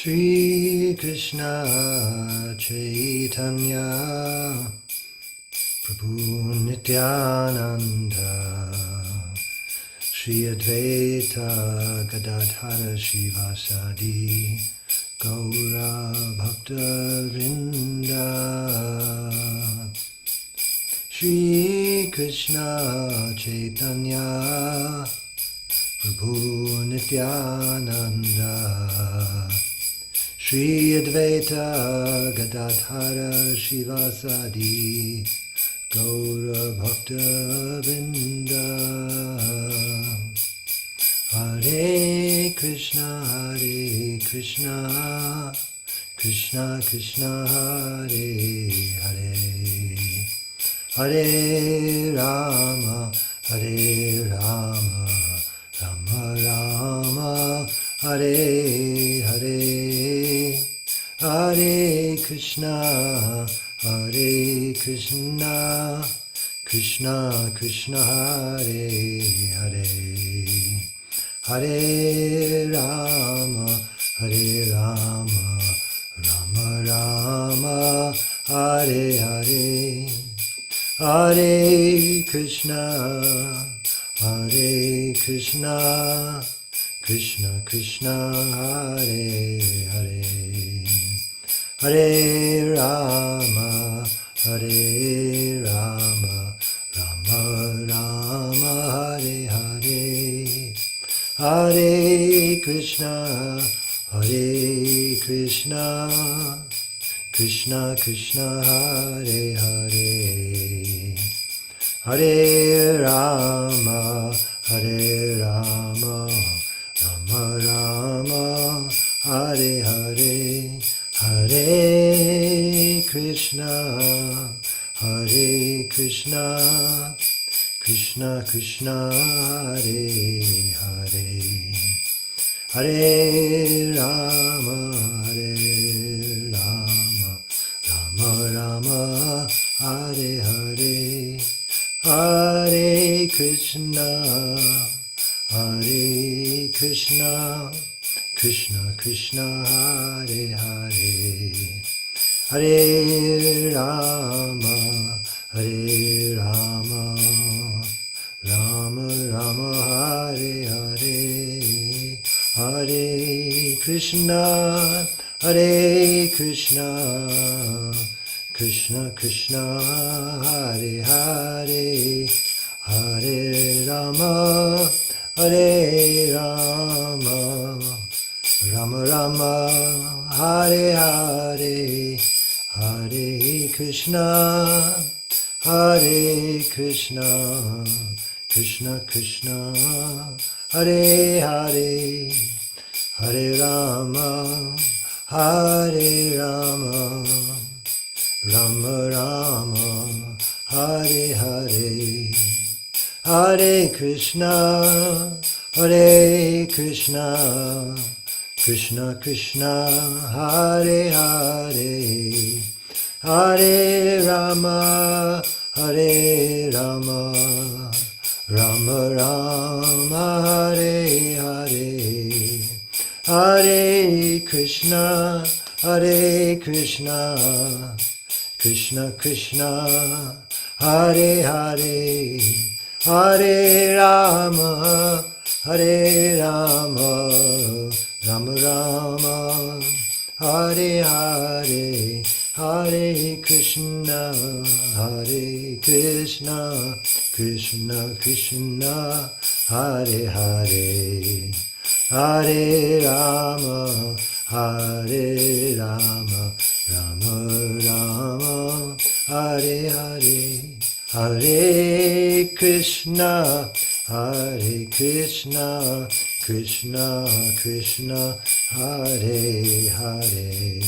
Shri Krishna Chaitanya Prabhu Nityananda Shri Advaita Gadadhara Shivasadi Gaura Bhakta Vrinda Shri Krishna Chaitanya Prabhu Nityananda Shri Advaita Gadadhara Shivasadi Gaura Bhakta Vrinda Hare Krishna Krishna Krishna Hare Hare Hare Rama Rama Rama Hare Hare Hare Krishna Krishna Krishna Hare Hare Hare Rama Rama Rama Hare Hare Hare Krishna Krishna Krishna Hare Hare Hare Rama Rama Rama Hare Hare Hare Krishna Krishna Krishna Hare Hare Hare Rama Rama Rama Hare Hare Hare Krishna Krishna Krishna Hare Hare Hare Rama Rama Rama Hare Hare Hare Krishna Krishna Krishna Hare Hare Hare Rama Rama Rama Hare Hare Hare Krishna Krishna Krishna Hare Hare Hare Rama Rama Rama Hare Hare Hare Krishna Krishna Krishna Hare Hare Hare Rama Rama Rama Hare Hare Hare Krishna Krishna Krishna Hare Hare Hare Rama Rama Rama Hare Hare Hare Krishna Krishna Krishna Hare Hare Hare Rama Rama Rama Hare Hare Hare Krishna Krishna Krishna Hare Hare Hare Rama Rama Rama Hare Hare Hare Krishna Krishna Krishna Hare Hare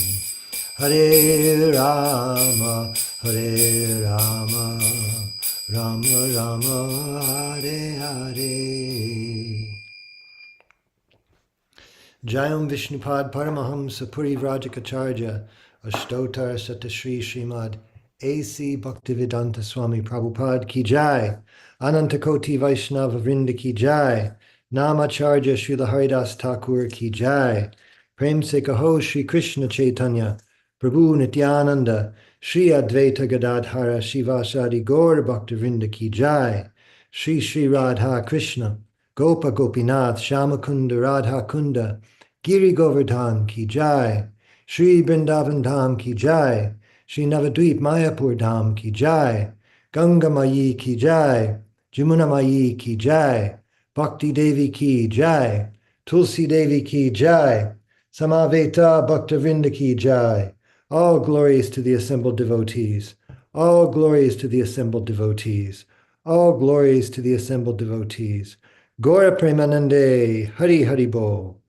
Hare Rama Rama Rama Hare Hare Jayam Vishnupad Paramahamsa Puri Vrajakacharya Ashtotar Satashri Srimad A.C. Bhaktivedanta Swami Prabhupada Ki Jai Anantakoti Vaishnava Vrinda Ki Jai Namacharya Srila Haridas Thakur Ki Jai Prem se kaho Shri Krishna Chaitanya, Prabhu Nityananda, Shri Advaita Gadadhara Shivasadi Gaur Bhaktivinoda Ki Jai, Shri Shri Radha Krishna, Gopa Gopinath Shamakunda Radha Kunda, Giri Govardhan Ki Jai, Shri Vrindavan Dham Ki Jai, Shri Navadvip Mayapur Dham Ki Jai, Ganga Mayi Ki Jai, Jamuna Mayi Ki Jai, Bhakti Devi Ki Jai, Tulsi Devi Ki Jai, Samaveta Bhaktivinoda Ki Jai. All glories to the assembled devotees. All glories to the assembled devotees. All glories to the assembled devotees. Gora Premanande, Hari Hari Bol.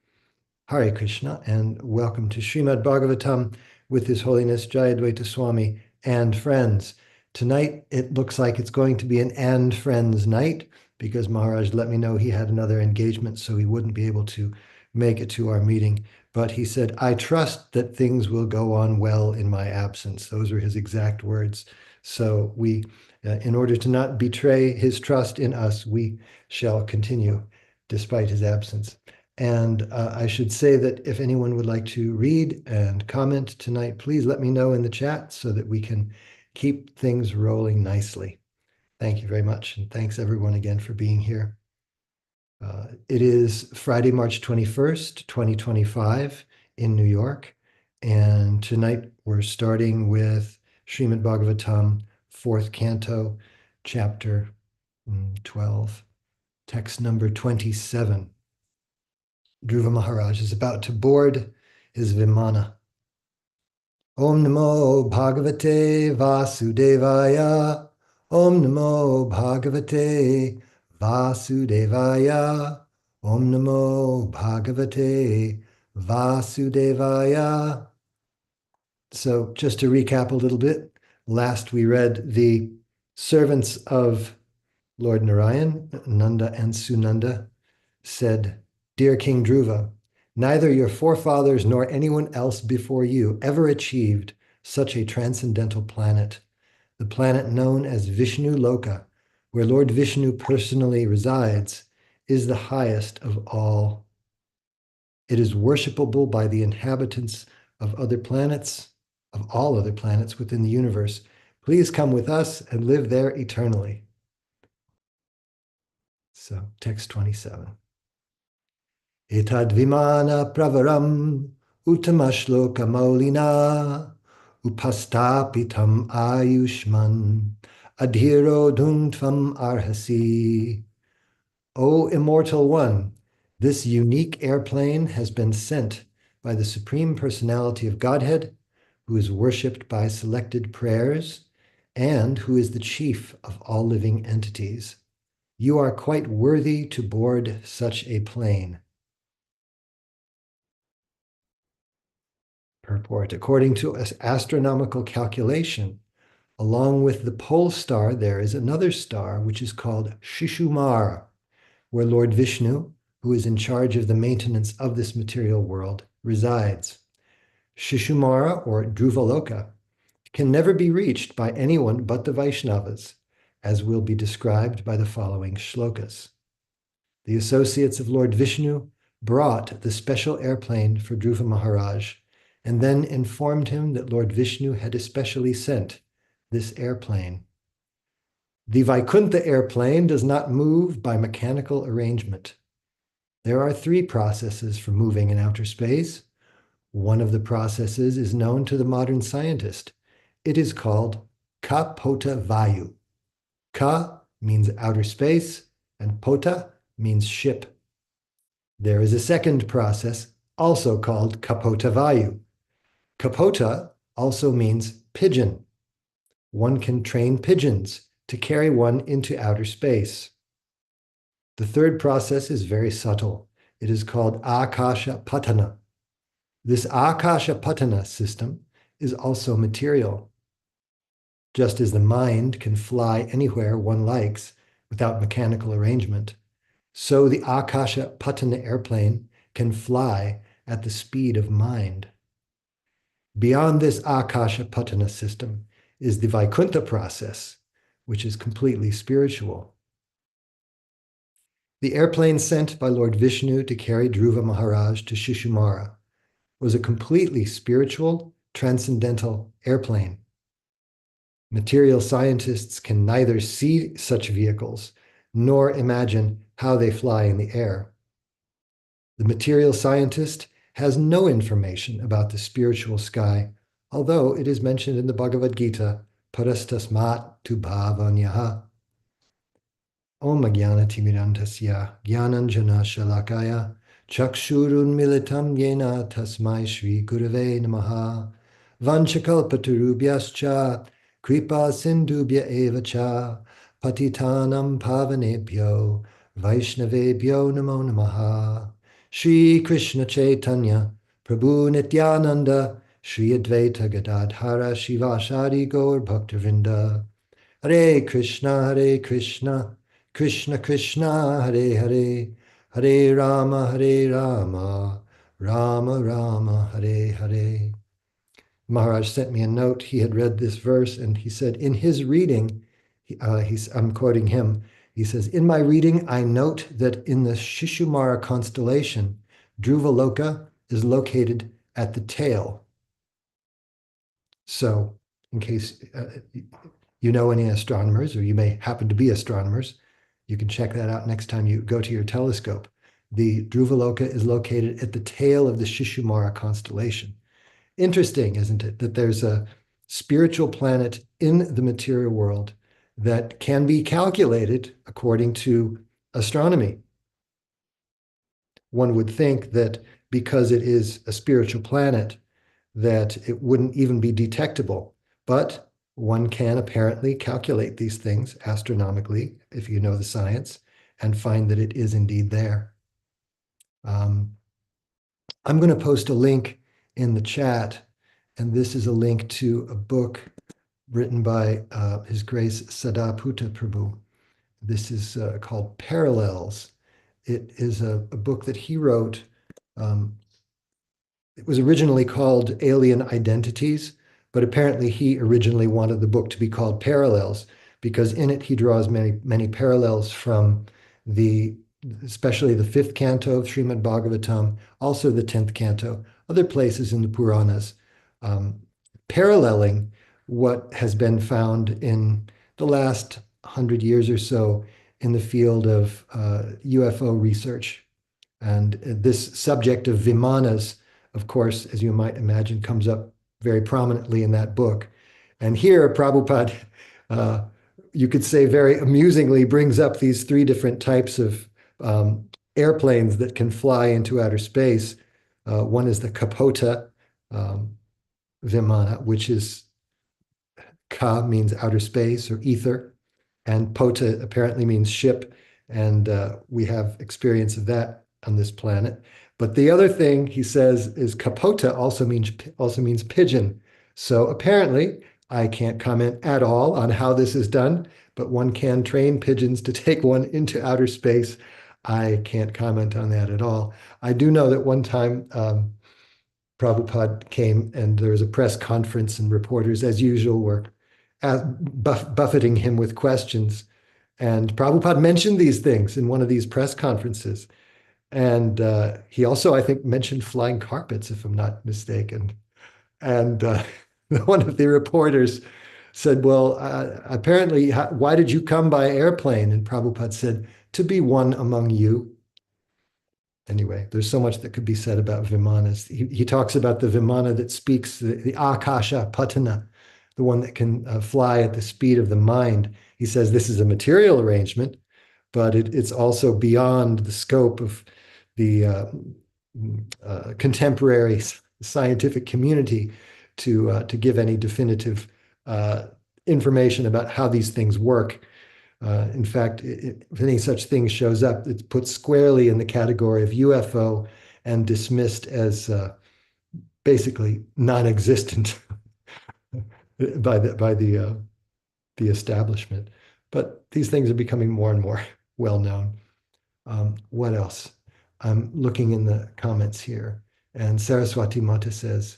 Hare Krishna, and welcome to Srimad Bhagavatam with His Holiness Jayadvaita Swami and friends. Tonight, it looks like it's going to be an and friends night because Maharaj let me know he had another engagement, so he wouldn't be able to make it to our meeting. But he said, I trust that things will go on well in my absence. Those were his exact words. So we, in order to not betray his trust in us, we shall continue despite his absence. And I should say that if anyone would like to read and comment tonight, please let me know in the chat so that we can keep things rolling nicely. Thank you very much. And thanks everyone again for being here. It is Friday, March 21st, 2025 in New York. And tonight we're starting with Srimad Bhagavatam, 4th canto, chapter 12, text number 27. Dhruva Maharaj is about to board his Vimana. Om Namo Bhagavate Vasudevaya. Om Namo Bhagavate Vasudevaya. Om Namo Bhagavate Vasudevaya. So just to recap a little bit, last we read the servants of Lord Narayan, Nanda and Sunanda, said, Dear King Dhruva, neither your forefathers nor anyone else before you ever achieved such a transcendental planet. The planet known as Vishnu Loka, where Lord Vishnu personally resides, is the highest of all. It is worshipable by the inhabitants of other planets, of all other planets within the universe. Please come with us and live there eternally. So, text 27. Etadvimana pravaram uttamashloka maulina upastapitam ayushman adhiro dhuntvam arhasi. O immortal one, this unique airplane has been sent by the Supreme Personality of Godhead, who is worshipped by selected prayers and who is the chief of all living entities. You are quite worthy to board such a plane. Purport. According to astronomical calculation, along with the pole star, there is another star which is called Shishumara, where Lord Vishnu, who is in charge of the maintenance of this material world, resides. Shishumara, or Dhruvaloka, can never be reached by anyone but the Vaishnavas, as will be described by the following shlokas. The associates of Lord Vishnu brought the special airplane for Dhruva Maharaj, and then informed him that Lord Vishnu had especially sent this airplane. The Vaikuntha airplane does not move by mechanical arrangement. There are 3 processes for moving in outer space. One of the processes is known to the modern scientist. It is called Kapota Vayu. Ka means outer space, and pota means ship. There is a second process, also called Kapota Vayu. Kapota also means pigeon. One can train pigeons to carry one into outer space. The third process is very subtle. It is called Akasha Patana. This Akasha Patana system is also material. Just as the mind can fly anywhere one likes without mechanical arrangement, so the Akasha Patana airplane can fly at the speed of mind. Beyond this Akasha Patana system is the Vaikuntha process, which is completely spiritual. The airplane sent by Lord Vishnu to carry Dhruva Maharaj to Shishumara was a completely spiritual, transcendental airplane. Material scientists can neither see such vehicles nor imagine how they fly in the air. The material scientist has no information about the spiritual sky, although it is mentioned in the Bhagavad Gita, parastasmat tu bhavanyaha. Om Jnanatimirandasya Jnananjana Shalakaya Chakshurun Militam Yena Tasmai Shri Gurave Namaha Vanchakalpatarubhyascha Kripa Sindhubhya Eva Cha Patitanam Pavanebhyo Vaishnavebhyo Namo Namaha Shri Krishna Chaitanya Prabhu Nityananda Shri Advaita Gadadhara Shivasari Gaur Bhaktavinda Hare Krishna, Krishna Krishna, Hare Hare, Hare Rama, Rama Rama, Hare Hare. Maharaj sent me a note. He had read this verse and he said, in his reading, I'm quoting him, he says, in my reading, I note that in the Shishumara constellation, Dhruvaloka is located at the tail. So, in case you know any astronomers, or you may happen to be astronomers, you can check that out next time you go to your telescope. The Dhruvaloka is located at the tail of the Shishumara constellation. Interesting, isn't it, that there's a spiritual planet in the material world that can be calculated according to astronomy. One would think that because it is a spiritual planet, that it wouldn't even be detectable. But one can apparently calculate these things astronomically, if you know the science, and find that it is indeed there. I'm going to post a link in the chat, and this is a link to a book written by His Grace Sadaputa Prabhu. This is called Parallels. It is a book that he wrote. It was originally called Alien Identities, but apparently he originally wanted the book to be called Parallels because in it he draws many parallels from especially the 5th canto of Srimad Bhagavatam, also the 10th canto, other places in the Puranas, paralleling what has been found in the last 100 years or so in the field of UFO research. And this subject of Vimanas, of course, as you might imagine, comes up very prominently in that book. And here, Prabhupada, you could say very amusingly, brings up these 3 different types of airplanes that can fly into outer space. One is the Kapota Vimana, which is Ka means outer space or ether, and Pota apparently means ship, and we have experience of that on this planet. But the other thing he says is Kapota also means pigeon. So apparently, I can't comment at all on how this is done, but one can train pigeons to take one into outer space. I can't comment on that at all. I do know that one time Prabhupada came and there was a press conference and reporters, as usual, were buffeting him with questions. And Prabhupada mentioned these things in one of these press conferences. And he also, I think, mentioned flying carpets, if I'm not mistaken. And one of the reporters said, well, apparently, why did you come by airplane? And Prabhupada said, to be one among you. Anyway, there's so much that could be said about Vimanas. He talks about the Vimana that speaks, the Akasha Patana, the one that can fly at the speed of the mind. He says this is a material arrangement, but it's also beyond the scope of the contemporary scientific community to give any definitive information about how these things work. In fact, if any such thing shows up, it's put squarely in the category of UFO and dismissed as basically non-existent by the establishment. But these things are becoming more and more well known. What else? I'm looking in the comments here, and Saraswati Mata says,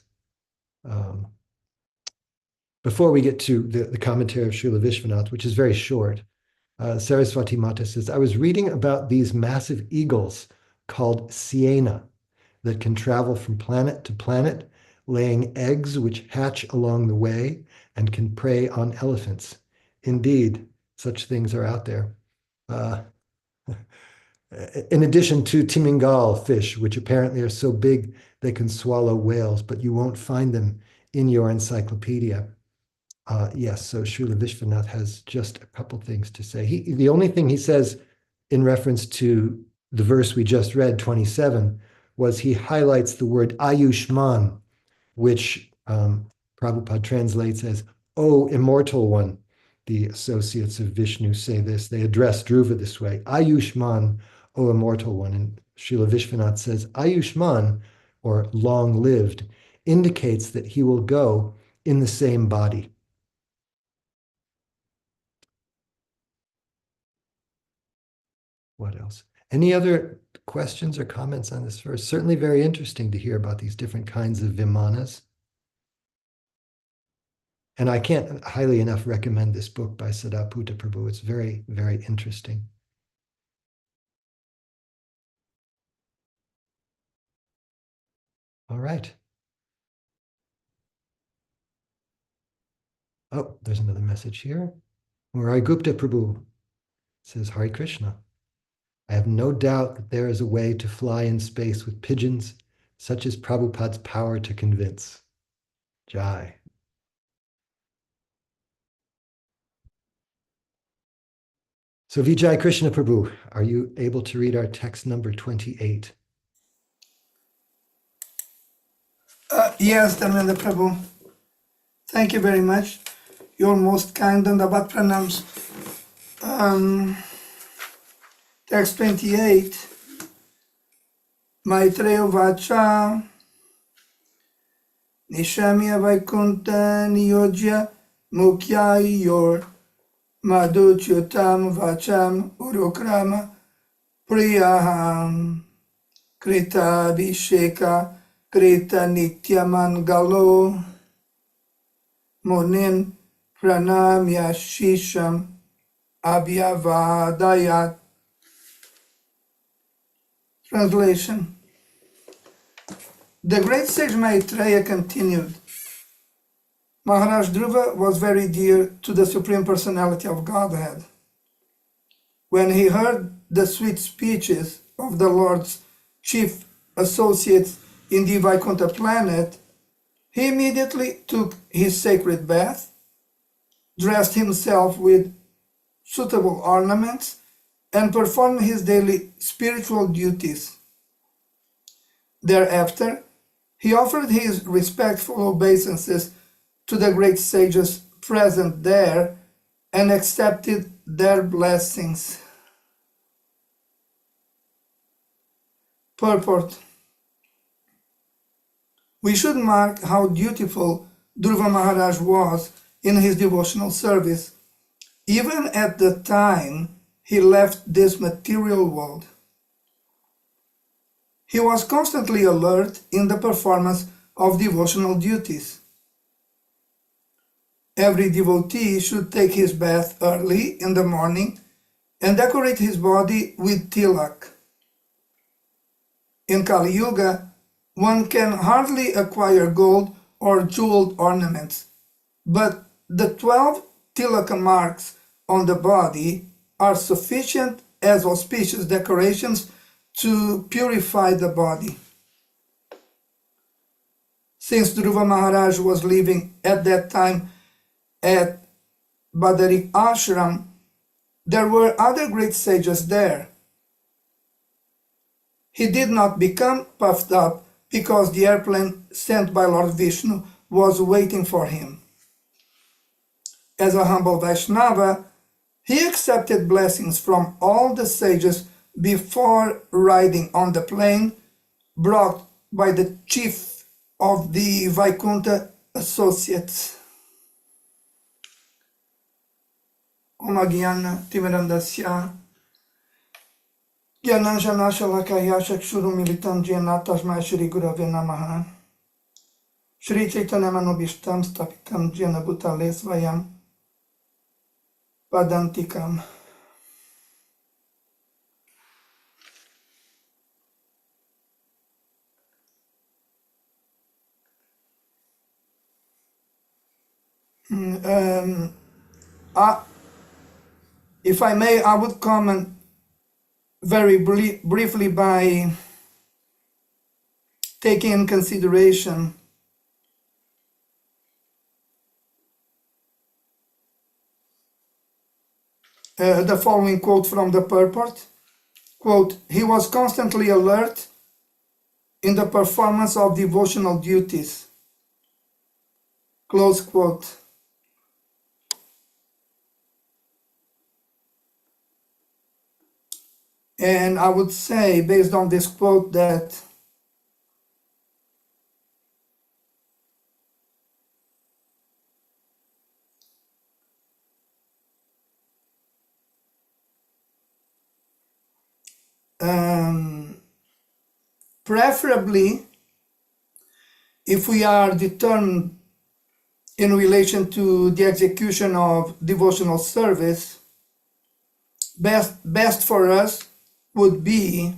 before we get to the commentary of Srila Vishwanath, which is very short, Saraswati Mata says, I was reading about these massive eagles called Siena that can travel from planet to planet, laying eggs which hatch along the way and can prey on elephants. Indeed, such things are out there. Uh, in addition to timingal fish, which apparently are so big they can swallow whales, but you won't find them in your encyclopedia. Yes, so Srila Vishwanath has just a couple things to say. The only thing he says in reference to the verse we just read, 27, was he highlights the word Ayushman, which Prabhupada translates as, "O immortal one." The associates of Vishnu say this. They address Dhruva this way, Ayushman, O immortal one. And Srila Vishwanath says, Ayushman, or long-lived, indicates that he will go in the same body. What else? Any other questions or comments on this verse? Certainly very interesting to hear about these different kinds of vimanas. And I can't highly enough recommend this book by Sadaputa Prabhu. It's very, very interesting. All right. Oh, there's another message here. Murai Gupta Prabhu says, Hare Krishna. I have no doubt that there is a way to fly in space with pigeons, such as Prabhupada's power to convince. Jai. So Vijay Krishna Prabhu, are you able to read our text number 28? Yes, Dharmendra Prabhu. Thank you very much. You're most kind and Abhat Pranams. Text 28. Maitreya Vacha Nishamya Vaikunta Niyojya Mukhyayor Madhuchutam Vacham Urukrama Priyaham Krita Visheka Krita Nityamangalo Munin Pranamya Shisham Abhyavadayat. Translation. The great sage Maitreya continued, Maharaj Dhruva was very dear to the Supreme Personality of Godhead. When he heard the sweet speeches of the Lord's chief associates in the Vaikuntha planet, he immediately took his sacred bath, dressed himself with suitable ornaments, and performed his daily spiritual duties. Thereafter, he offered his respectful obeisances to the great sages present there and accepted their blessings. Purport. We should mark how dutiful Dhruva Maharaj was in his devotional service, even at the time he left this material world. He was constantly alert in the performance of devotional duties. Every devotee should take his bath early in the morning and decorate his body with tilak. In Kali Yuga, one can hardly acquire gold or jeweled ornaments, but the 12 tilaka marks on the body are sufficient as auspicious decorations to purify the body. Since Dhruva Maharaj was living at that time at Badarik Ashram, there were other great sages there. He did not become puffed up because the airplane sent by Lord Vishnu was waiting for him. As a humble Vaishnava, he accepted blessings from all the sages before riding on the plane brought by the chief of the Vaikuntha associates. Om Agyana Timirandasya Gyananjana Shalakaya Chakshuru Militam Jena Tasmai Shri Gurave Namaha Shri Chaitanya Manobishtam Stapitam Jena Bhutale Svayam Padantikam. If I may, I would comment very briefly by taking in consideration the following quote from the purport. Quote, "He was constantly alert in the performance of devotional duties." Close quote. And I would say, based on this quote, that preferably, if we are determined in relation to the execution of devotional service, best for us would be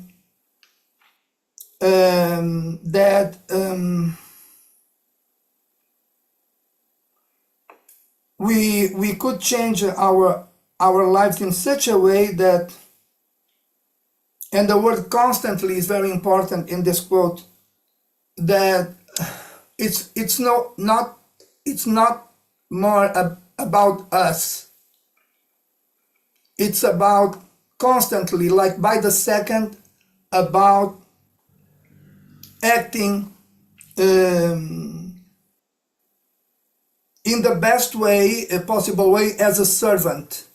that we could change our lives in such a way that, and the word constantly is very important in this quote, that it's not more about us. It's about constantly, like by the second, about acting in the best way, possible way, as a servant.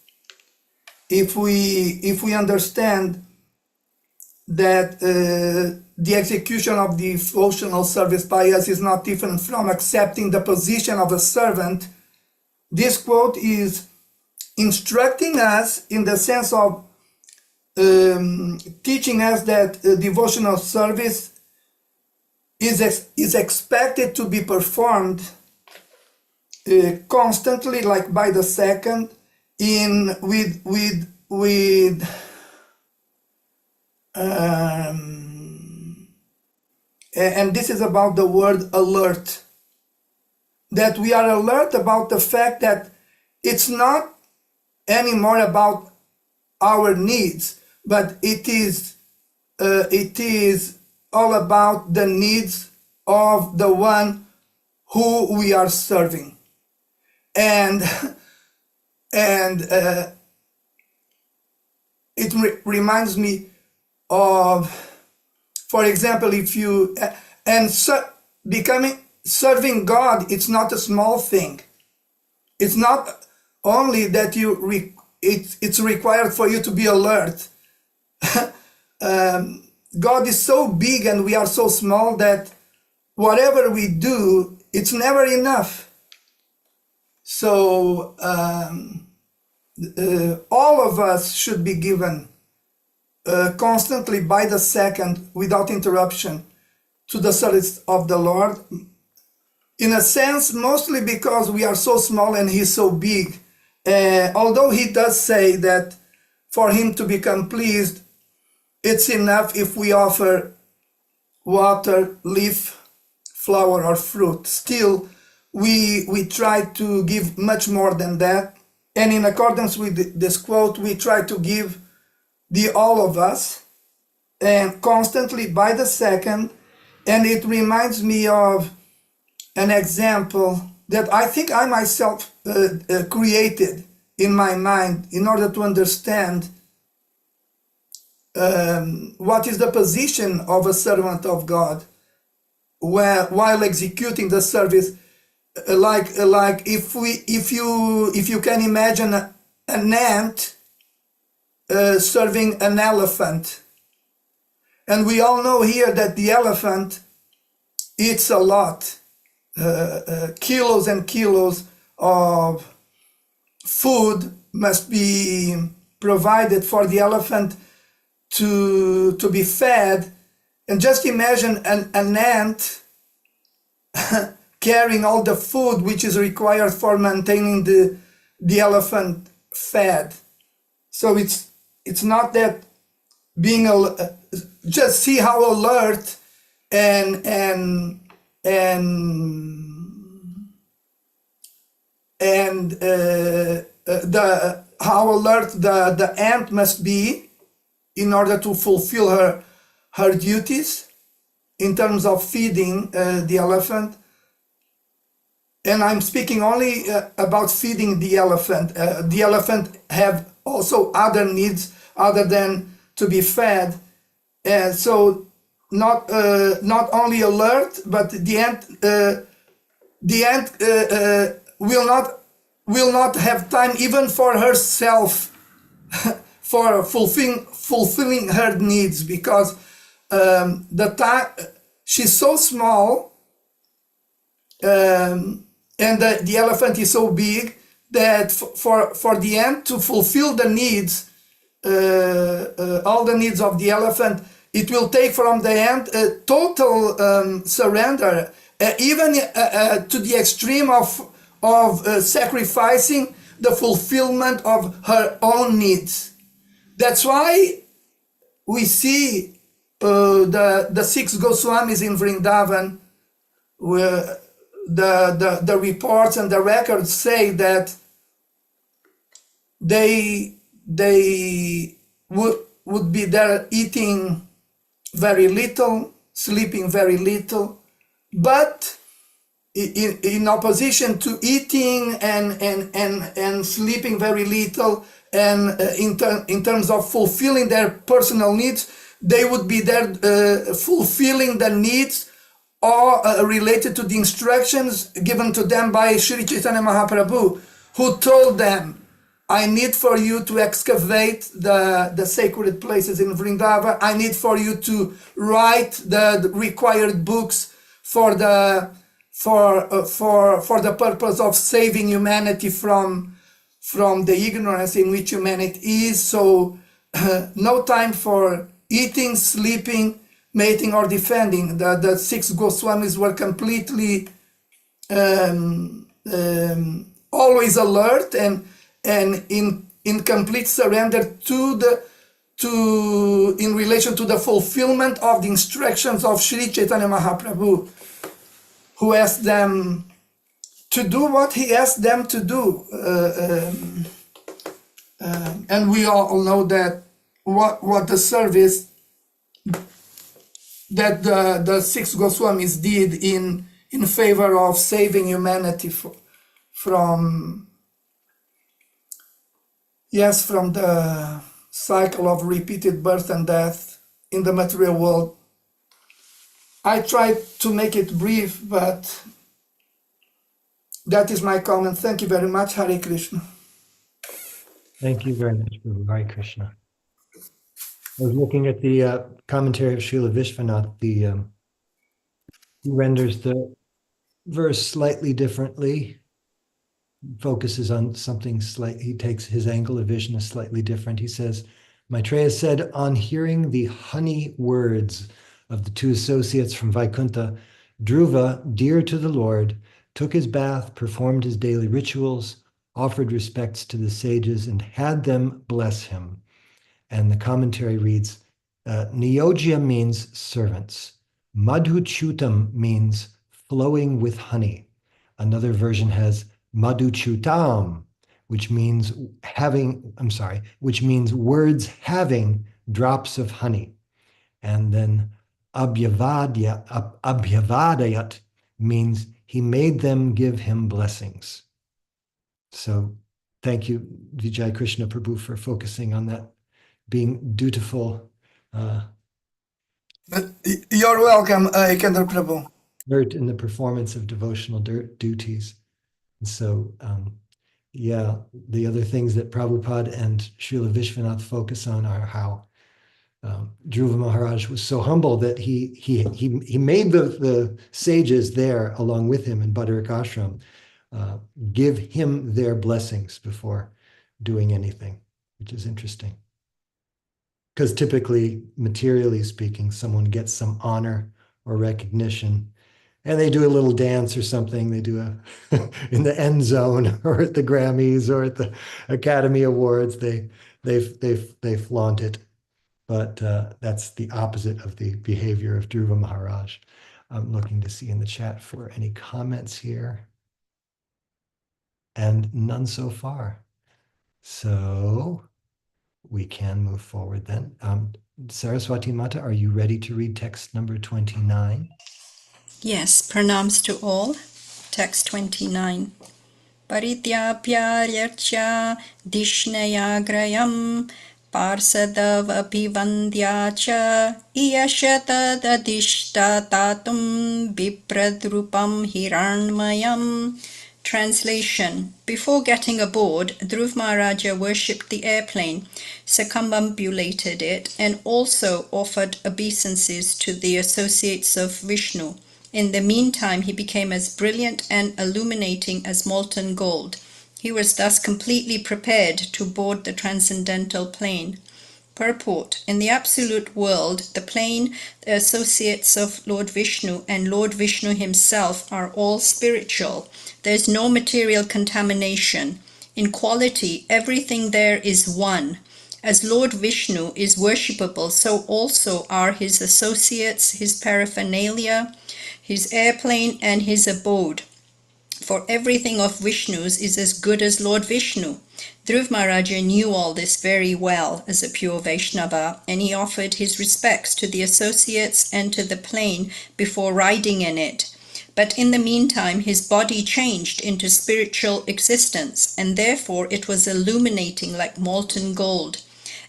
If we understand that the execution of the devotional service by us is not different from accepting the position of a servant, this quote is instructing us in the sense of teaching us that devotional service is expected to be performed constantly, like by the second, with and this is about the word alert, that we are alert about the fact that it's not anymore about our needs, but it is all about the needs of the one who we are serving. And it reminds me of, for example, if you serving God, it's not a small thing. It's not only that it's required for you to be alert. God is so big and we are so small that whatever we do, it's never enough. So all of us should be given constantly by the second, without interruption, to the service of the Lord. In a sense, mostly because we are so small and He's so big. Although He does say that for Him to become pleased, it's enough if we offer water, leaf, flower, or fruit. Still, we try to give much more than that. And in accordance with this quote, we try to give the all of us, and constantly by the second. And it reminds me of an example that I think I myself created in my mind in order to understand what is the position of a servant of God while executing the service. Like if you can imagine an ant serving an elephant, and we all know here that the elephant eats a lot, kilos and kilos of food must be provided for the elephant to be fed. And just imagine an ant carrying all the food which is required for maintaining the elephant fed. So it's not that being just see how alert and and how alert the ant must be in order to fulfill her duties in terms of feeding the elephant. And I'm speaking only about feeding the elephant. The elephant have also other needs other than to be fed. So not only alert, but the ant will not have time even for herself for fulfilling her needs, because the time she's so small, and the elephant is so big that for the ant to fulfill the needs, all the needs of the elephant, it will take from the ant a total surrender, even to the extreme of sacrificing the fulfillment of her own needs. That's why we see the six Goswamis in Vrindavan, where the reports and the records say that they would be there eating very little, sleeping very little, but in opposition to eating and sleeping very little, and in terms of fulfilling their personal needs, they would be there fulfilling the needs or related to the instructions given to them by Sri Chaitanya Mahaprabhu, who told them, I need for you to excavate the sacred places in Vrindavan. I need for you to write the required books for the purpose of saving humanity from the ignorance in which humanity is. So no time for eating, sleeping, mating, or defending. The six Goswamis were completely always alert and in complete surrender in relation to the fulfillment of the instructions of Sri Chaitanya Mahaprabhu, who asked them to do what he asked them to do. And we all know that what the service that the six Goswamis did in favor of saving humanity from the cycle of repeated birth and death in the material world. I tried to make it brief, but that is my comment. Thank you very much. Hare Krishna. Thank you very much, Prabhu. Hare Krishna. I was looking at the commentary of Srila Vishwanath. He renders the verse slightly differently, focuses on something slight. He takes his angle of vision is slightly different. He says, Maitreya said, on hearing the honey words of the two associates from Vaikuntha, Dhruva, dear to the Lord, took his bath, performed his daily rituals, offered respects to the sages, and had them bless him. And the commentary reads, Niyojya means servants. Madhuchutam means flowing with honey. Another version has Madhuchutam, which means words having drops of honey. And then Abhyavadayat means he made them give him blessings. So thank you, Vijay Krishna Prabhu, for focusing on that, being dutiful. You're welcome, Ekendra Prabhu. In the performance of devotional duties. And so, the other things that Prabhupada and Srila Vishwanath focus on are how Dhruva Maharaj was so humble that he made the sages there along with him in Badarik Ashram give him their blessings before doing anything, which is interesting. Because typically, materially speaking, someone gets some honor or recognition, and they do a little dance or something. They do in the end zone or at the Grammys or at the Academy Awards. They flaunt it, but that's the opposite of the behavior of Dhruva Maharaj. I'm looking to see in the chat for any comments here. and none so far. So we can move forward then. Saraswati Mata, are you ready to read text number 29? Yes, pranams to all. Text 29. Parityapyaryarcha dishnyagrayam parsadav abhivandya cha iyashatadadishtatatum bipradrupam hiranmayam. Translation. Before getting aboard, Dhruv Maharaja worshipped the airplane, circumambulated it, and also offered obeisances to the associates of Vishnu. In the meantime, he became as brilliant and illuminating as molten gold. He was thus completely prepared to board the transcendental plane. Purport. In the absolute world, the plane, the associates of Lord Vishnu, and Lord Vishnu himself are all spiritual. There is no material contamination. In quality, everything there is one. As Lord Vishnu is worshipable, so also are his associates, his paraphernalia, his airplane, and his abode. For everything of Vishnu's is as good as Lord Vishnu. Dhruv Maharaja knew all this very well as a pure Vaishnava, and he offered his respects to the associates and to the plane before riding in it. But in the meantime, his body changed into spiritual existence, and therefore it was illuminating like molten gold.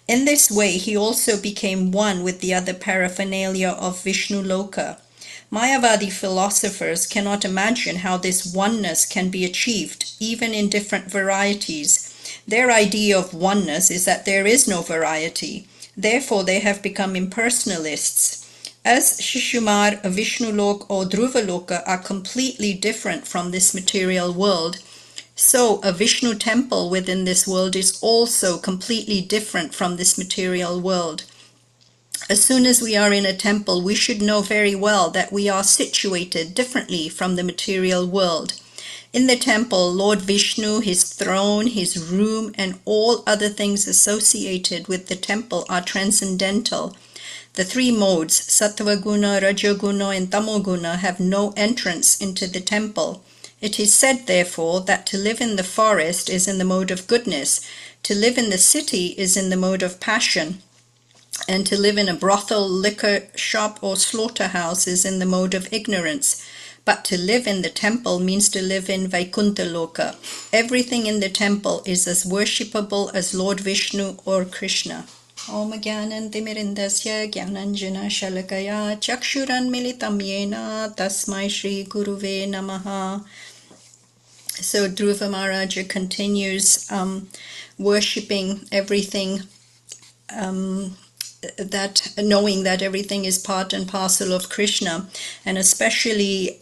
In this way, he also became one with the other paraphernalia of Vishnu Loka. Mayavadi philosophers cannot imagine how this oneness can be achieved, even in different varieties. Their idea of oneness is that there is no variety. Therefore, they have become impersonalists. As Shishumar, Vishnulok, or Dhruvaloka are completely different from this material world, so a Vishnu temple within this world is also completely different from this material world. As soon as we are in a temple, we should know very well that we are situated differently from the material world. In the temple, Lord Vishnu, his throne, his room, and all other things associated with the temple are transcendental. The three modes, Sattva-guna, Rajoguna, and Tamoguna, have no entrance into the temple. It is said, therefore, that to live in the forest is in the mode of goodness, to live in the city is in the mode of passion, and to live in a brothel, liquor shop, or slaughterhouse is in the mode of ignorance. But to live in the temple means to live in Vaikuntha Loka. Everything in the temple is as worshipable as Lord Vishnu or Krishna. Om Gyanan Timirindasya Gyananjana Shalakaya Chakshuran Militam Yena Tasmai Shri Guruve Namaha. So Dhruva Maharaja continues worshipping everything, that knowing that everything is part and parcel of Krishna, and especially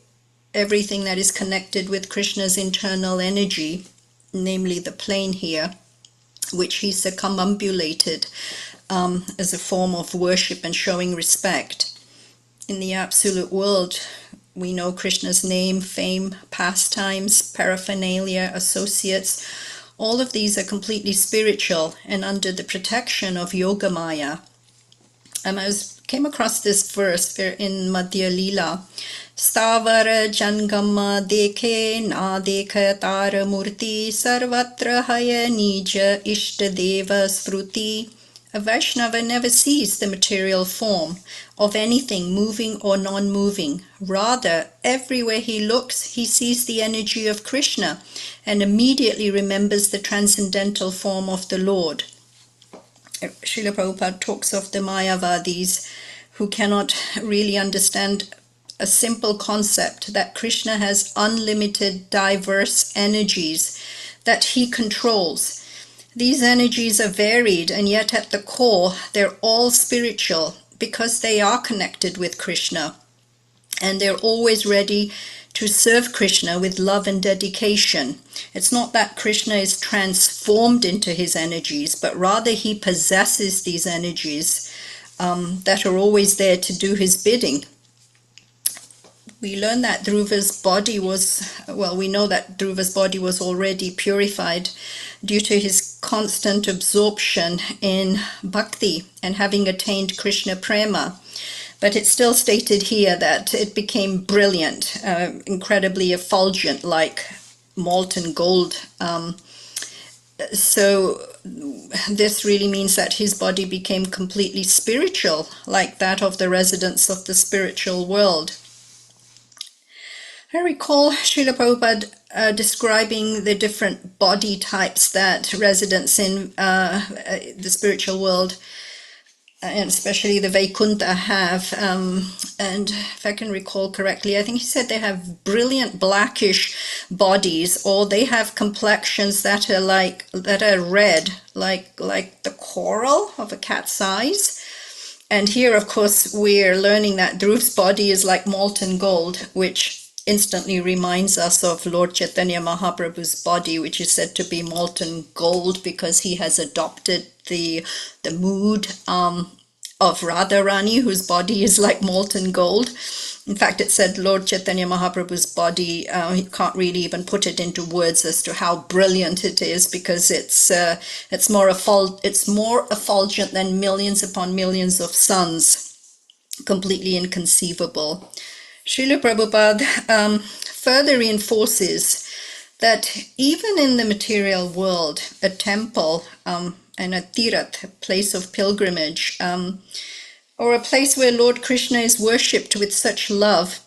everything that is connected with Krishna's internal energy, namely the plane here, which he circumambulated as a form of worship and showing respect. In the absolute world, we know Krishna's name, fame, pastimes, paraphernalia, associates. All of these are completely spiritual and under the protection of Yoga Maya. I came across this verse in Madhya Lila. Stavara Jangama Dekhe Na Dekha Tara Murti Sarvatra Haya Nija Ishtadeva Sruti. A Vaishnava never sees the material form of anything moving or non-moving. Rather, everywhere he looks, he sees the energy of Krishna and immediately remembers the transcendental form of the Lord. Srila Prabhupada talks of the Mayavadis who cannot really understand a simple concept that Krishna has unlimited, diverse energies that he controls. These energies are varied, and yet at the core, they're all spiritual because they are connected with Krishna, and they're always ready to serve Krishna with love and dedication. It's not that Krishna is transformed into his energies, but rather he possesses these energies that are always there to do his bidding. We learn that Dhruva's body we know that Dhruva's body was already purified due to his constant absorption in bhakti and having attained Krishna prema. But it's still stated here that it became brilliant, incredibly effulgent, like molten gold. So this really means that his body became completely spiritual, like that of the residents of the spiritual world. I recall Srila Prabhupada describing the different body types that residents in the spiritual world, and especially the Vaikunta, have. And if I can recall correctly, I think he said they have brilliant blackish bodies, or they have complexions that are red, like the coral of a cat's eyes. And here, of course, we're learning that Dhruv's body is like molten gold, which instantly reminds us of Lord Chaitanya Mahaprabhu's body, which is said to be molten gold because he has adopted the mood of Radharani, whose body is like molten gold. In fact, it said Lord Chaitanya Mahaprabhu's body, he can't really even put it into words as to how brilliant it is, because it's more effulgent than millions upon millions of suns. Completely inconceivable. Srila Prabhupada further reinforces that even in the material world, a temple and a tirath, a place of pilgrimage, or a place where Lord Krishna is worshipped with such love,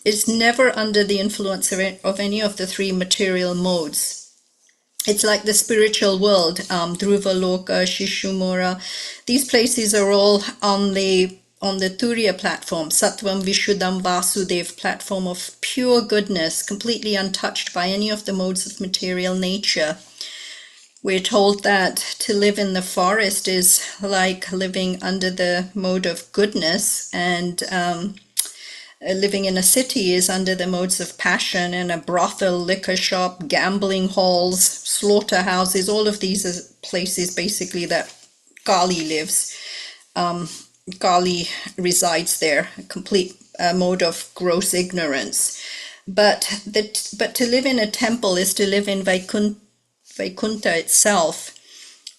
is never under the influence of any of the three material modes. It's like the spiritual world, Dhruva Loka, Shishumura. These places are all on the Turiya platform, Sattvam Vishuddham Vasudev platform of pure goodness, completely untouched by any of the modes of material nature. We're told that to live in the forest is like living under the mode of goodness, and living in a city is under the modes of passion, and a brothel, liquor shop, gambling halls, slaughterhouses, all of these are places basically that Kali lives. Kali resides there, a complete mode of gross ignorance. But to live in a temple is to live in Vaikunta itself.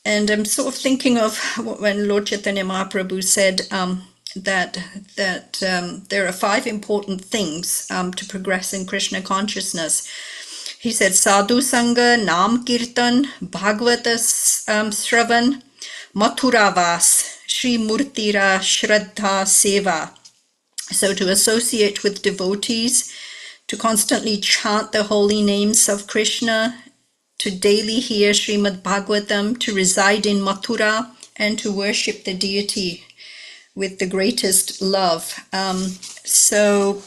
And I'm sort of thinking of when Lord Chaitanya Mahaprabhu said that there are 5 important things to progress in Krishna consciousness. He said Sadhu Sangha, Nam Kirtan, Bhagavata Shravan, Mathuravas, Sri Murtira Shraddha Seva. So to associate with devotees, to constantly chant the holy names of Krishna, to daily hear Srimad Bhagavatam, to reside in Mathura, and to worship the deity with the greatest love. So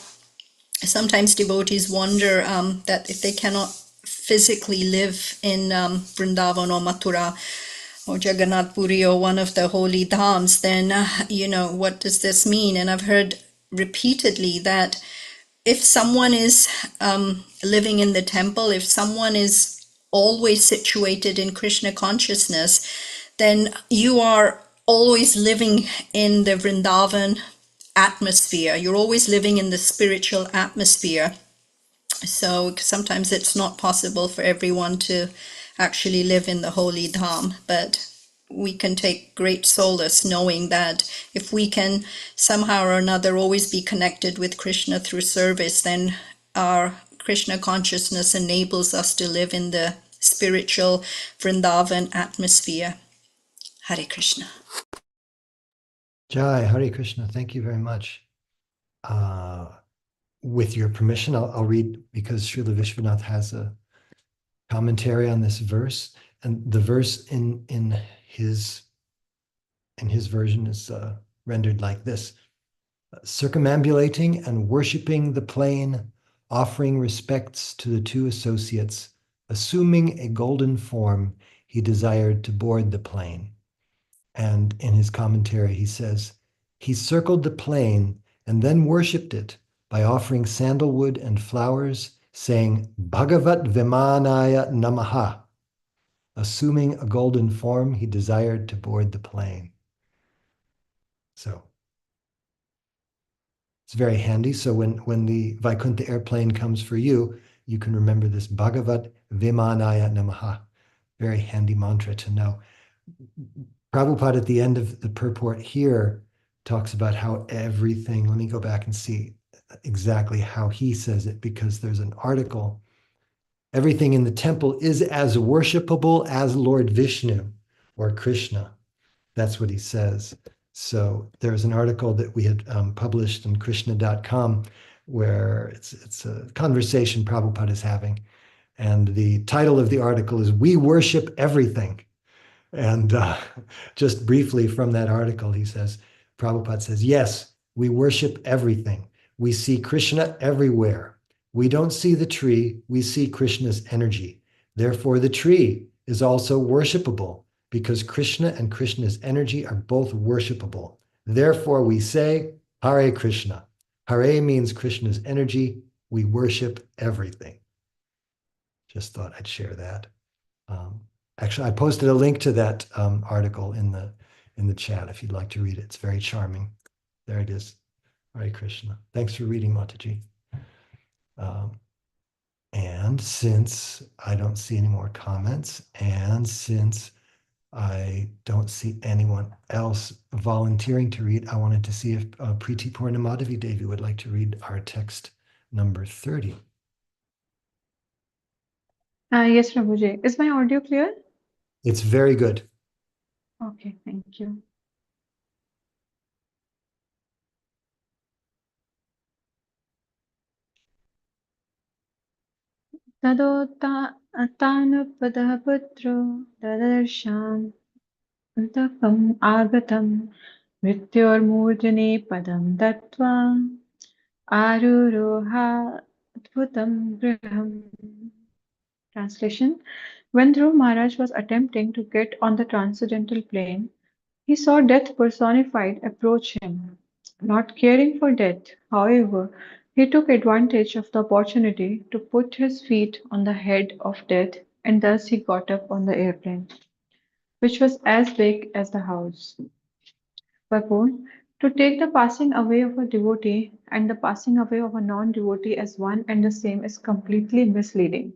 sometimes devotees wonder that if they cannot physically live in Vrindavan or Mathura or Jagannath Puri or one of the holy dhams, then, what does this mean? And I've heard repeatedly that if someone is living in the temple, if someone is always situated in Krishna consciousness, then you are always living in the Vrindavan atmosphere. You're always living in the spiritual atmosphere. So sometimes it's not possible for everyone to actually live in the holy dham, but we can take great solace knowing that if we can somehow or another always be connected with Krishna through service, then our Krishna consciousness enables us to live in the spiritual Vrindavan atmosphere. Hare Krishna. Jai, Hare Krishna. Thank you very much. With your permission, I'll read, because Srila Vishwanath has a commentary on this verse, and the verse in his version is rendered like this: circumambulating and worshiping the plain, offering respects to the 2 associates, assuming a golden form, he desired to board the plain. And in his commentary, he says, he circled the plain and then worshipped it by offering sandalwood and flowers, saying, Bhagavat Vimanaya Namaha. Assuming a golden form, he desired to board the plane. So it's very handy. So when the Vaikuntha airplane comes for you, you can remember this Bhagavat Vimanaya Namaha. Very handy mantra to know. Prabhupada at the end of the purport here talks about how everything, let me go back and see exactly how he says it, because there's an article Everything in the temple is as worshipable as Lord Vishnu or Krishna. That's what he says. So there's an article that we had published in Krishna.com where it's a conversation Prabhupada is having. And the title of the article is We Worship Everything. And just briefly from that article, he says, Prabhupada says, yes, we worship everything. We see Krishna everywhere. We don't see the tree, we see Krishna's energy. Therefore, the tree is also worshipable because Krishna and Krishna's energy are both worshipable. Therefore, we say, Hare Krishna. Hare means Krishna's energy. We worship everything. Just thought I'd share that. Actually, I posted a link to that article in the chat if you'd like to read it. It's very charming. There it is. Hare Krishna. Thanks for reading, Mataji. And since I don't see any more comments, and since I don't see anyone else volunteering to read, I wanted to see if Preeti Purnamadavi Devi would like to read our text number 30. Yes, Prabhuji. Is my audio clear? It's very good. Okay, thank you. तानुपदः पुत्रो ददर्शान् तकम् आगतम् मृत्योर्मूर्धने पदं दत्त्वा आरुरोहाद्भुतं गृहम्. Translation: When Dhruv Maharaj was attempting to get on the transcendental plane, he saw death personified approach him. Not caring for death, however, he took advantage of the opportunity to put his feet on the head of death, and thus he got up on the airplane, which was as big as the house. Purport: To take the passing away of a devotee and the passing away of a non-devotee as one and the same is completely misleading.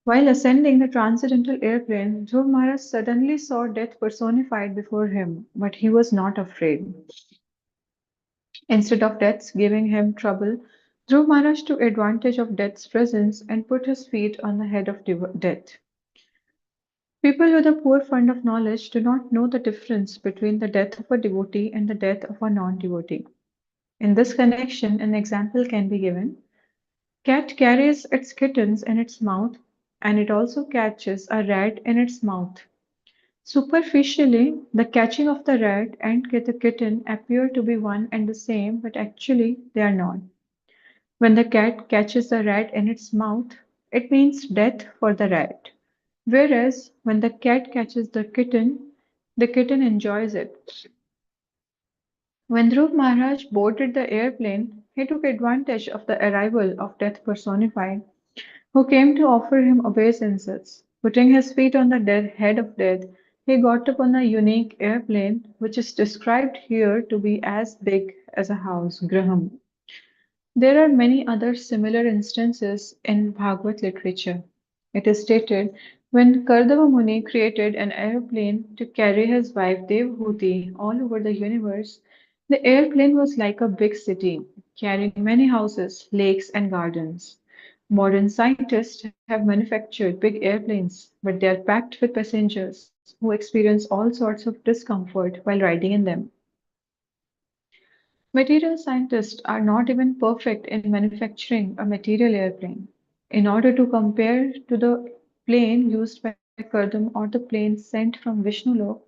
While ascending the transcendental airplane, Dhruv Maharaj suddenly saw death personified before him, but he was not afraid. Instead of death giving him trouble, Dhruv Maharaj took advantage of death's presence and put his feet on the head of death. People with a poor fund of knowledge do not know the difference between the death of a devotee and the death of a non-devotee. In this connection, an example can be given. Cat carries its kittens in its mouth, and it also catches a rat in its mouth. Superficially, the catching of the rat and the kitten appear to be one and the same, but actually they are not. When the cat catches the rat in its mouth, it means death for the rat. Whereas when the cat catches the kitten enjoys it. When Dhruv Maharaj boarded the airplane, he took advantage of the arrival of death personified, who came to offer him obeisances. Putting his feet on the head of death, he got up on a unique airplane, which is described here to be as big as a house, Graham. There are many other similar instances in Bhagavad literature. It is stated, when Kardava Muni created an airplane to carry his wife Devhuti all over the universe, the airplane was like a big city, carrying many houses, lakes, and gardens. Modern scientists have manufactured big airplanes, but they are packed with passengers who experience all sorts of discomfort while riding in them. Material scientists are not even perfect in manufacturing a material airplane. In order to compare to the plane used by Kardam or the plane sent from Vishnulok,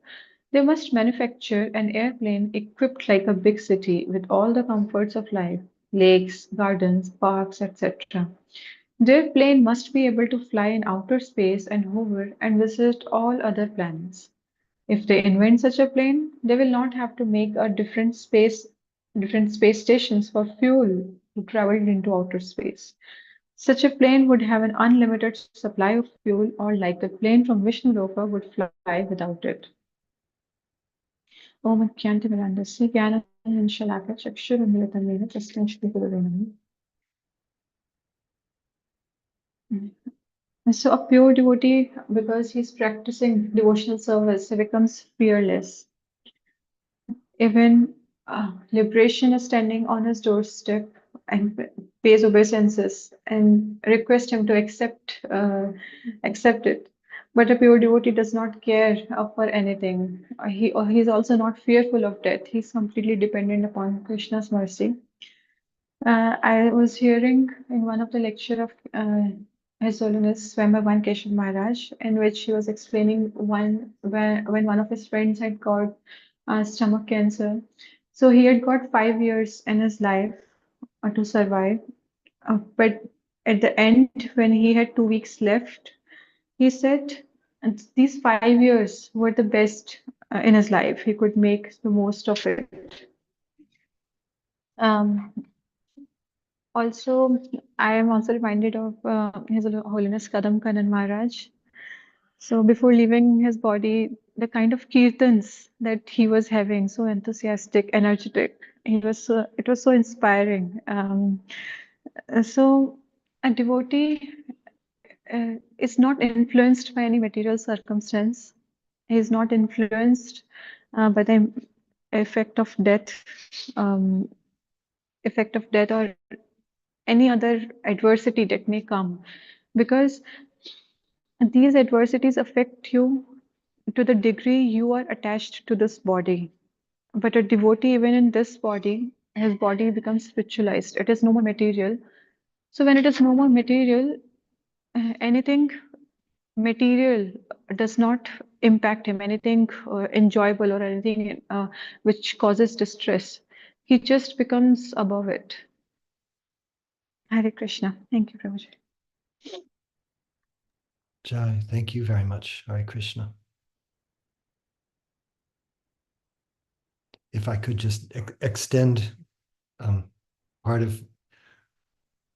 they must manufacture an airplane equipped like a big city with all the comforts of life, lakes, gardens, parks, etc. Their plane must be able to fly in outer space and hover and visit all other planets. If they invent such a plane, they will not have to make a different space stations for fuel to travel into outer space. Such a plane would have an unlimited supply of fuel, or like the plane from Vishnu Loka would fly without it. Om Kyantimirandasya Jnananjan Shalaka Chakshurumilitamena Tasmai Shri Gurave Namaः. So a pure devotee, because he's practicing devotional service, he becomes fearless. Even liberation is standing on his doorstep, and pays obeisances and request him to accept it. But a pure devotee does not care for anything. He's also not fearful of death. He's completely dependent upon Krishna's mercy. I was hearing in one of the lecture of His Holiness Swami Keshav Maharaj, in which he was explaining when one of his friends had got stomach cancer. So he had got 5 years in his life to survive. But at the end, when he had 2 weeks left, he said these 5 years were the best in his life. He could make the most of it. Um, Also, I am also reminded of His Holiness Kadam Kanan Maharaj. So before leaving his body, the kind of kirtans that he was having, so enthusiastic, energetic, it was so inspiring. So a devotee is not influenced by any material circumstance. He is not influenced by the effect of death, um, or any other adversity that may come, because these adversities affect you to the degree you are attached to this body. But a devotee, even in this body, his body becomes spiritualized. It is no more material. So when it is no more material, anything material does not impact him, anything enjoyable or anything which causes distress. He just becomes above it. Hare Krishna. Thank you, Prabhuji. Jai, thank you very much. Hare Krishna. If I could just extend part of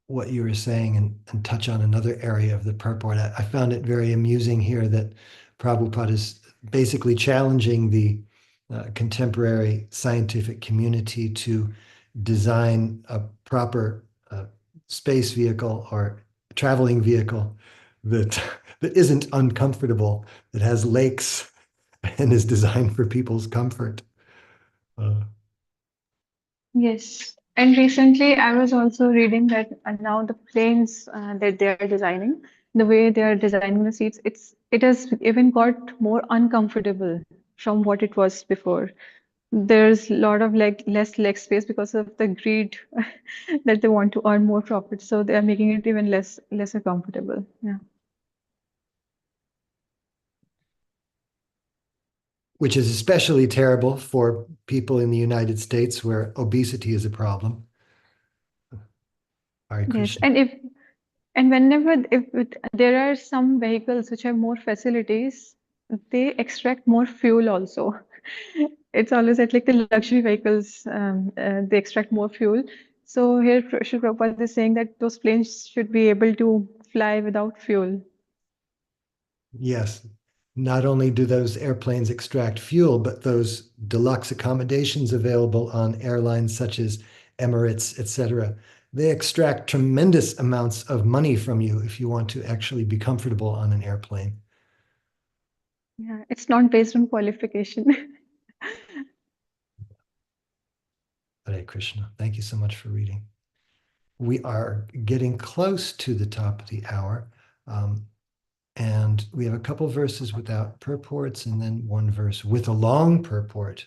what you were saying and touch on another area of the purport. I found it very amusing here that Prabhupada is basically challenging the contemporary scientific community to design a proper space vehicle or traveling vehicle that isn't uncomfortable, that has lakes and is designed for people's comfort. Yes. And recently, I was also reading that now the planes that they are designing, the way they are designing the seats, it has even got more uncomfortable from what it was before. There's a lot of less leg space because of the greed that they want to earn more profit. So they are making it even lesser comfortable. Yeah. Which is especially terrible for people in the United States where obesity is a problem. Hare Yes. Krishna. And whenever there are some vehicles which have more facilities, they extract more fuel also. It's always like the luxury vehicles, they extract more fuel. So here Srila Prabhupada is saying that those planes should be able to fly without fuel. Yes, not only do those airplanes extract fuel, but those deluxe accommodations available on airlines such as Emirates, etc., they extract tremendous amounts of money from you if you want to actually be comfortable on an airplane. Yeah, it's not based on qualification. Hare Krishna. Thank you so much for reading. We are getting close to the top of the hour. And we have a couple verses without purports and then one verse with a long purport.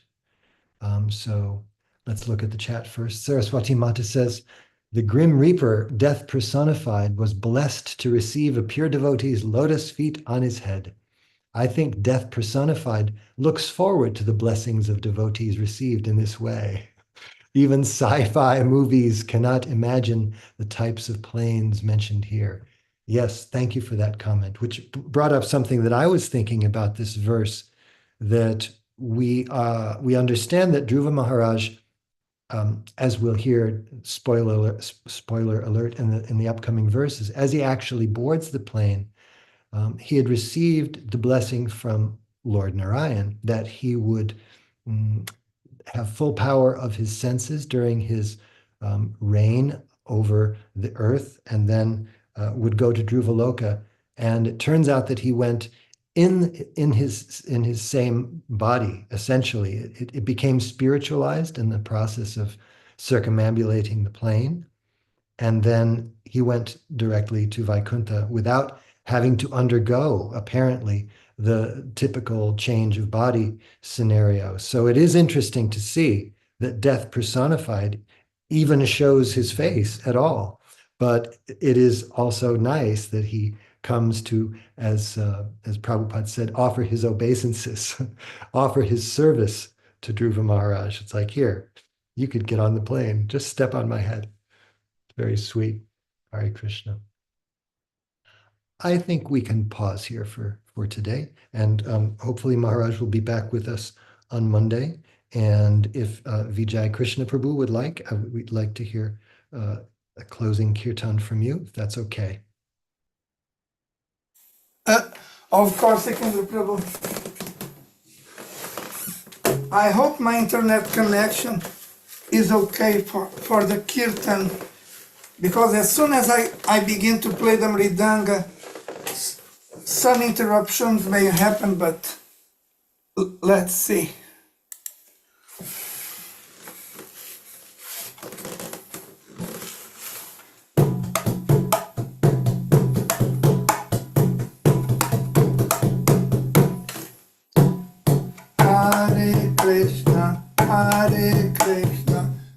So let's look at the chat first. Saraswati Mata says, the Grim Reaper, death personified, was blessed to receive a pure devotee's lotus feet on his head. I think death personified looks forward to the blessings of devotees received in this way. Even sci-fi movies cannot imagine the types of planes mentioned here. Yes, thank you for that comment, which brought up something that I was thinking about this verse, that we understand that Dhruva Maharaj, as we'll hear, spoiler alert in the upcoming verses, as he actually boards the plane, he had received the blessing from Lord Narayan that he would have full power of his senses during his reign over the earth, and then would go to Dhruvaloka. And it turns out that he went in his same body. Essentially, it became spiritualized in the process of circumambulating the plane. and then he went directly to Vaikuntha without having to undergo, apparently, the typical change of body scenario. So it is interesting to see that death personified even shows his face at all. But it is also nice that he comes to, as Prabhupada said, offer his obeisances, offer his service to Dhruva Maharaj. It's like, here, you could get on the plane, just step on my head. It's very sweet. Hare Krishna. I think we can pause here for today, and hopefully Maharaj will be back with us on Monday. And if Vijay Krishna Prabhu would like, we'd like to hear a closing kirtan from you, if that's okay. Of course, Sekendra Prabhu. I hope my internet connection is okay for the kirtan, because as soon as I begin to play the mridanga, some interruptions may happen, but let's see. Hare Krishna,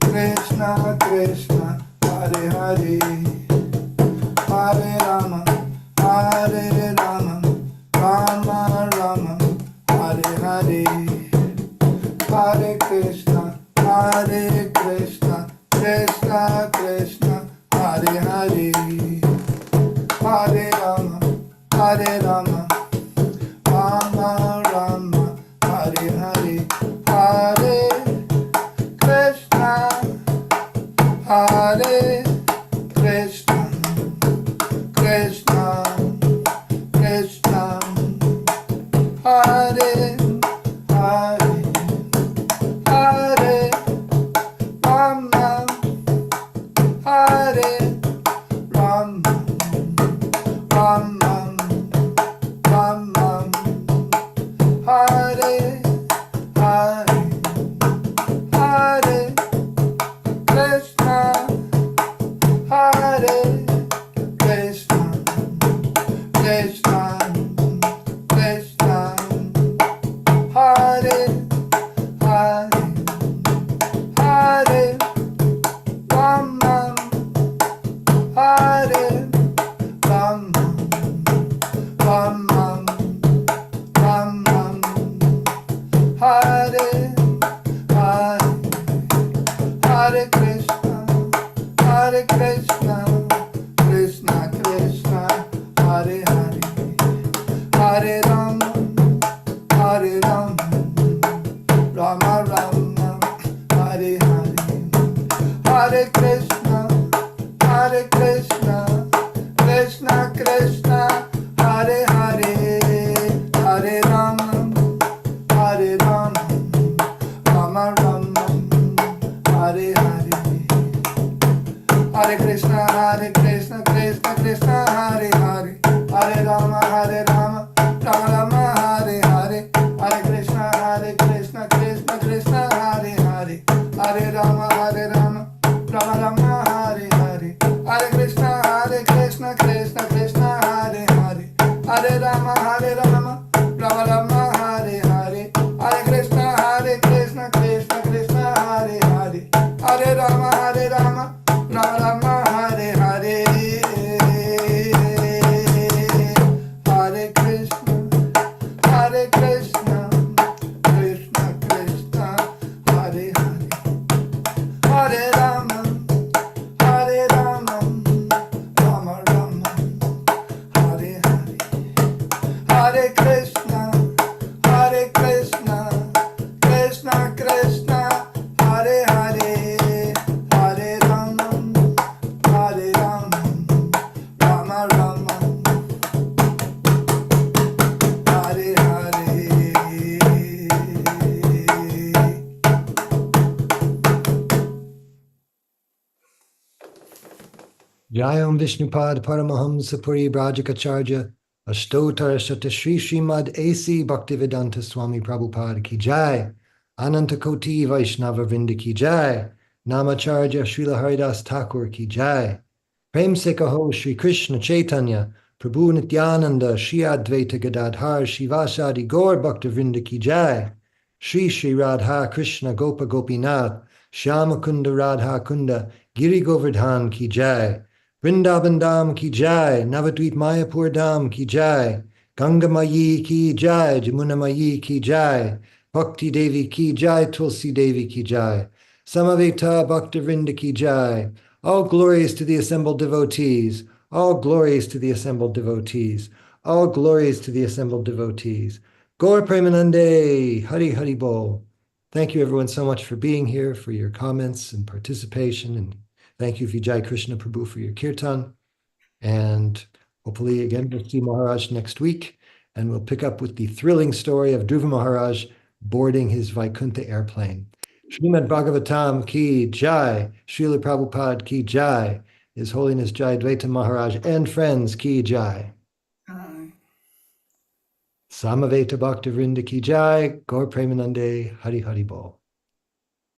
Krishna Krishna, Hare Hare, Hare Rama, Rama Rama, Hare Hare, Hare Krishna, Krishna Krishna, Hare Hare, Hare Rama, Rama Rama, Hare Hare, Hare Krishna, Krishna Krishna, Hare Hare, Hare Rama, Rama Rama, Hare Hare, Hare Krishna, Krishna Krishna, Hare Hare, Hare Rama, Rama Rama, Hare Hare, Hare Krishna, Krishna Krishna, Hare Hare, Hare Rama, Rama Rama, Hare Hare, Hare Krishna, Krishna Krishna, Hare Hare, Hare Rama, Rama Rama, Hare Hare, Hare Krishna, Krishna Krishna, Hare Hare, Hare Rama, Rama Rama, Hare Hare, Hare Krishna, Krishna Krishna, Hare Hare, Hare Rama, Rama Rama, Hare Hare, Hare Krishna, Krishna Krishna, Hare Hare, Hare Rama, Rama Rama, Hare Hare, Hare Krishna, Krishna Krishna, Hare Hare, Hare Rama, Rama Rama, Hare Hare, Hare Krishna, Krishna Krishna, Hare Hare, Hare Rama, Rama Rama, Hare Hare, Hare Krishna, Krishna Krishna, Hare Hare, Hare Rama, Rama Rama, Hare Hare. Jayam Vishnupad Paramahamsa Puri Brajakacharya Ashtotar Shatashri Srimad A.C. Bhaktivedanta Swami Prabhupada Ki Jai, Ananta Koti Vaishnava Vrinda Ki Jai, Namacharya Srila Haridas Thakur Ki Jai, Prem se kaho Shri Krishna Chaitanya, Prabhu Nityananda, Shri Advaita Gadadhar, Shivasadi Gaur Bhakta Vrinda Ki Jai, Shri Shri Radha Krishna Gopa Gopinath, Shyama Kunda Radha Kunda, Giri Govardhan Ki Jai, Vrindavan Dham Ki Jai, Navadvip Mayapur Dham Ki Jai, Ganga Mayi Ki Jai, Jamuna Mayi Ki Jai, Bhakti Devi Ki Jai, Tulsi Devi Ki Jai, Samaveta Bhakta Vrinda Ki Jai. All glories to the assembled devotees. All glories to the assembled devotees. All glories to the assembled devotees. Gaur Premanande, Hari Hari Bol. Thank you everyone so much for being here, for your comments and participation. And thank you Vijay Krishna Prabhu for your kirtan. And hopefully again we'll see Maharaj next week. And we'll pick up with the thrilling story of Dhruva Maharaj boarding his Vaikuntha airplane. Srimad Bhagavatam ki jai, Srila Prabhupada ki jai, His Holiness Jayadvaita Maharaj and friends ki jai. Samaveta Bhakta Vrinda ki jai, Gaur Premanande, Hari Hari Bol.